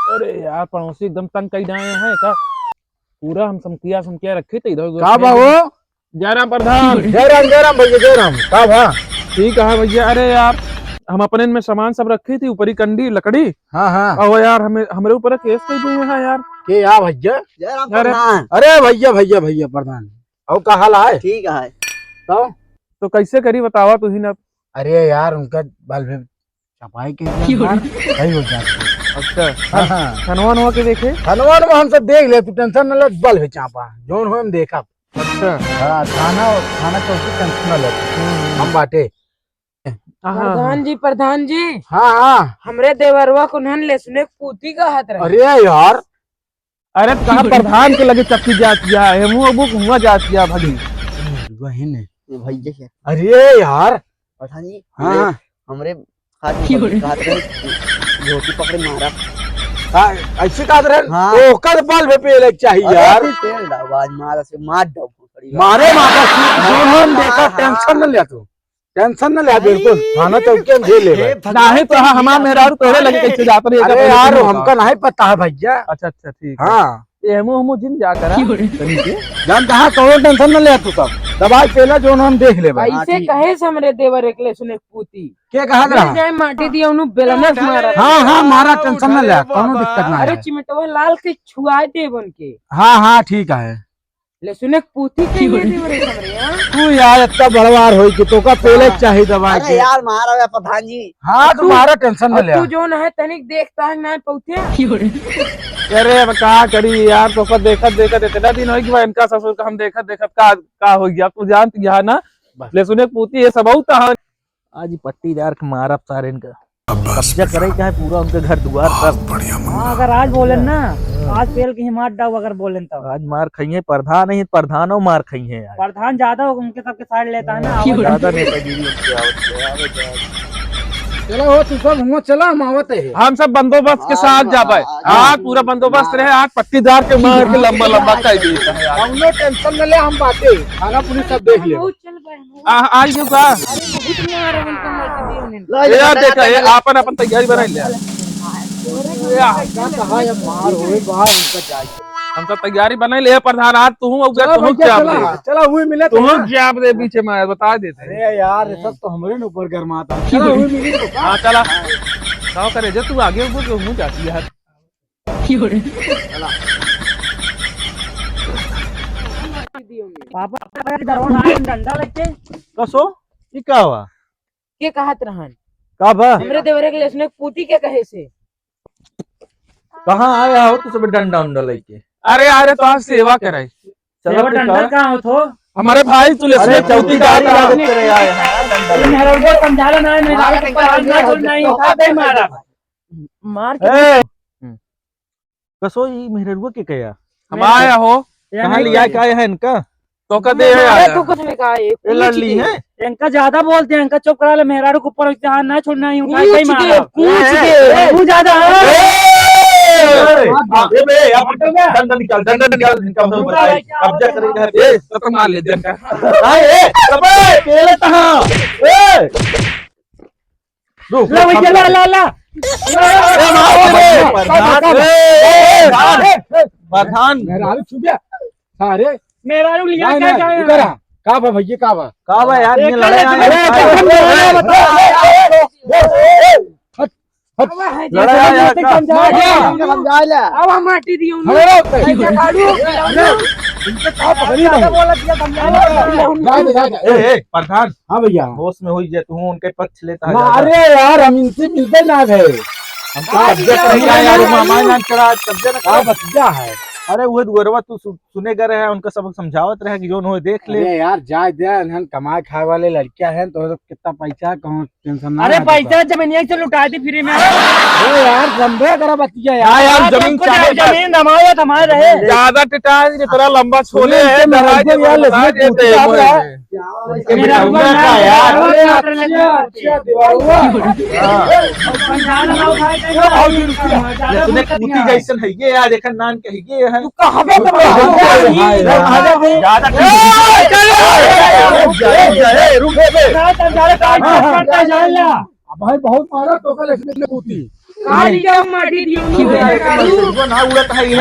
अरे यार पड़ोसी एकदम तंग कई जाए हैं का पूरा हम समकिया रखे थे इधर का बाबू जयराम प्रधान। जयराम भैया जयराम का भा ठीक है भैया। अरे यार हम अपने में सामान सब रखी थी ऊपरी कंडी लकड़ी। हाँ हाँ और यार हमरे ऊपर केस कर दिए हैं यार। के या भैया जयराम प्रधान। अरे भैया भैया भैया प्रधान और का हाल है? ठीक है। तो कैसे करी बतावा तू ही ना। अरे यार उनका बाल भी छपाई के सही हो जाती। अच्छा हाँ हनुमान के देखे हनुमान में हम सब देख ले, तू टेंशन न ले, बल है चापा जोन हो हम देखा। अच्छा हाँ थाना चौकी टेंशन न ले हम बाटे। प्रधान जी हाँ हाँ हमरे देवरवा को नहन ले सुने पूती का हाथ रहे। अरे यार अरे कहा प्रधान के लगे चक्की जातिया है मुँह अबू हुआ जातिया भगी वही ने भैया से अरे यार प्रधान जी हाँ हमरे हाथ में धोती पकड़े मारा। ऐसे का रहे हाँ। तो कद बाल में पे लग चाहिए यार। तेल आवाज मारा से मार दो मारे माता जोन हो हम देखा, टेंशन न ले तू, टेंशन न ले बिल्कुल। थाना चौकी हम झेल ले नहीं तो हमारा मेहरारू तोड़े लगे कैसे जाते रहे। अरे यार हमका नहीं पता है भैया। अच्छा अच्छा ठीक। हाँ एमो जिन जा कर जान कहा कहो टेंशन न ले तू, सब दवाई पहला जो हम देख ले भाई। ऐसे कहे से हमरे देवर एकले सुने पूती क्या कहा रहा? जाए माटी दिया उन्हें बेलनस मारा। हाँ हाँ मारा, टेंशन न ले, कोनो दिक्कत ना अरे है। चिमटवा लाल के छुआए दे बन के हाँ हाँ ठीक है। ले सुने पूती के ये देवर एक हमरे यहाँ। तू यार इतना बड़वार हो कि तो का पहले चाहिए दवाई अरे के। यार मारा है प्रधान जी। हाँ तुम्हारा टेंशन न और ले। तू जो न है तनिक देखता है ना पौथे। अरे अब क्या करी यार तो देखत इतना दिन हो गया इनका ससुर का हम देखत का हो गया तू जानती है ना। ले सुने पूती ये सब आज पट्टीदार के मारा सारे इनका कब्जा करे क्या है पूरा उनके घर द्वार पर। अगर आज बोले ना आज पेल की हिम्मत डाउ अगर बोले तब आज मार खाइए प्रधान नहीं प्रधानों मार खाइए यार। प्रधान ज्यादा हो उनके सबके साइड लेता है ना। ज्यादा नेतागिरी उनकी आवत चलो हो तू सब हुआ चला हम आवत है। हम सब बंदोबस्त के साथ जा पाए। आज पूरा बंदोबस्त रहे। आज पट्टीदार के मार के लंबा लंबा कर दिए हमने टेंशन न ले, हम बाटे थाना पुलिस सब देख ले। चल पाए आज क्यों का बहुत मारा उनको माटी दिया उन्हें। यार देखा ये अपन तैयारी बनाई ले मार होए बाहर उनका जाए। हम सब तैयारी बनाई ले प्रधान। आज तू चला हुए मिले तो जाप दे पीछे मैं बता देते। अरे यार सब तो हमारे ऊपर गरमाता। चला हुए मिले तो हाँ चला क्या करे जो तू आगे मुँह जाती है। पापा दरवाजा डंडा लेके कसो ये क्या हुआ के कहत रहन का बा हमरे देवर के सुने पूती के कहे से। कहाँ आया हो तू सब डंडा उंडा लेके? अरे अरे तो आज सेवा कराई चलो डंडा कहाँ हो तो हमारे भाई तुलसी चौकीदार समझा लो ना मारा मार के कसो ये मेहरुआ के कया हम आया हो कहाँ लिया क्या है इनका तो कदे तू कुछ नहीं कहा ये लड़ली है इनका ज्यादा बोलते हैं इनका चुप करा ले मेहरारू के ऊपर हाथ ना छोड़ना ही उठा के मारा पूछ के तू ज्यादा डंडा निकाल कब्जा करेंगे तो मार ले डंडा प्रधान अरे मेहरारू लिया का बा भैया का बा यार ये लड़ाई अब हम माटी दियो प्रधान। हाँ भैया होश में हुई तू उनके पक्ष लेता है। अरे यार हम इनसे मिलते ना गए, कब्जा है। अरे वो दुअरवा तू सुने गए रहे उनका सबक समझावत रहे कि जो हो देख ले। अरे यार जाए दे कमाए खाए वाले लड़कियां हैं तो कितना पैसा कहूँ टेंशन ना। अरे पैसा जमीन से लुटा दी फ्री में। अरे यार समझे करा बतिया यार जमीन जमीन हमारे हमारे रहे ज्यादा टिटा थोड़ा लंबा छोले है मेरा हुआ ना यार तूने कुत्ती जैसन है ये यार देखन नान के ये है भाई बहुत मारा तो कल इसने पूती काली का माटी दियो ना उड़त है ये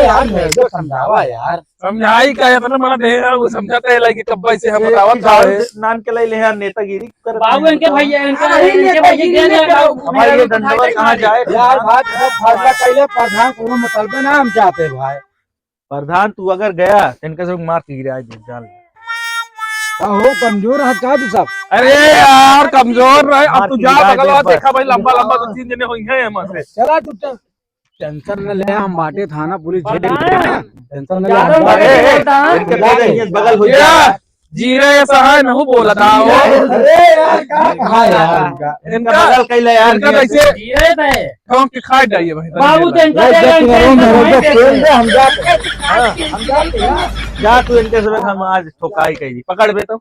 यार मेरे को समझावा यार समझाई का अपना मला दे वो समझाते है लाइक कब से हम बतावत है नान के लिए यार नेतागिरी कर बाबू इनके भैया इनके भैया देने भाई ये दंडवत कहां जाए यार बात फैसला कैले प्रधान कोनो मतलब ना हम चाहते भाई प्रधान तू अगर गया इनके से मार के गिरा दे जान हो कमजोर है का तू सब अरे यार कमजोर रहे अब तू जा बगल देखा भाई लंबा लंबा 2-3 जने हुई हैं हम से चला तू टेंशन न ले हम बाटे थाना पुलिस टेंशन न ले इनके बगल हो जा जीरे सहाय नहीं बोला था वो अरे यार का कहा यार इनका बगल कैले यार इनका कैसे जीरे थे ठोक के खा जाइए भाई बाबू तो इनका हम जाते जा तू इनके सब हम आज ठोकाई कही पकड़ बे तो